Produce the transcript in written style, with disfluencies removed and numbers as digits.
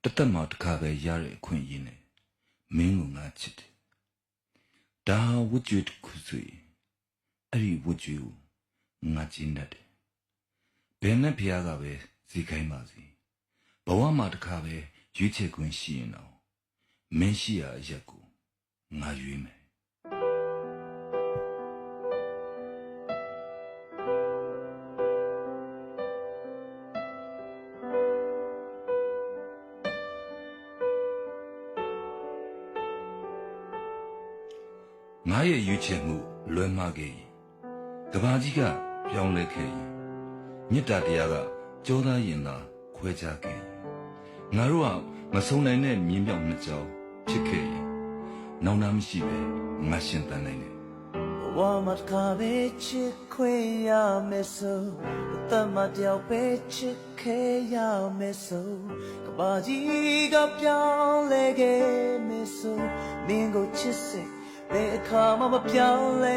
တသက်မှာတစ်ခါပဲရတဲ့အခွင့်အရေးနဲ့မင်းကိုငါချစ်တယ်ဒါဝတ်ကြွေးတစ်ခုဆိုရင်အဲ့ဒီဝတ်ကြွေးကိုငါကျင်းတတ်တယ်ဘယ်နဲ့ဖျားကပဲစီခိုင်းပါစေဘဝမှာတစ်ခါပဲရွေးချယ်ခွင့်ရှိရင်တော့မင်းရှိရာအရက်ကိုငါရွေးမယ်ငါရဲ့ရွေးချယ်မှုလွဲမှားခဲ့ရင်ကဘာကြီးကပြောင်းလဲခဲ့ရင်မေတ္တာတရားကကြောသားရင်သာခွဲခြားခဲ့ရင်ငါတို့ကမဆုံးနိုင်တဲ့မြင်းပြောင်နှစ်ကြောင်းဖြစ်ခဲ့ရင်နောင်နာမရှိပဲငါရှင်သန်နိုင်တယ်ဘဝမှာတစ်ခါပဲချစ်ခွင့်ရမယ်ဆိုအသက်မှာတယောက်ပဲချစ်ခဲ့ရမယ်ဆိုကဘာကြီးကပြောင်းလဲခဲ့မယ်ဆိုမင်းကိုချစ်စိတ်ဘယ်အခါမှမပြောင်းလဲ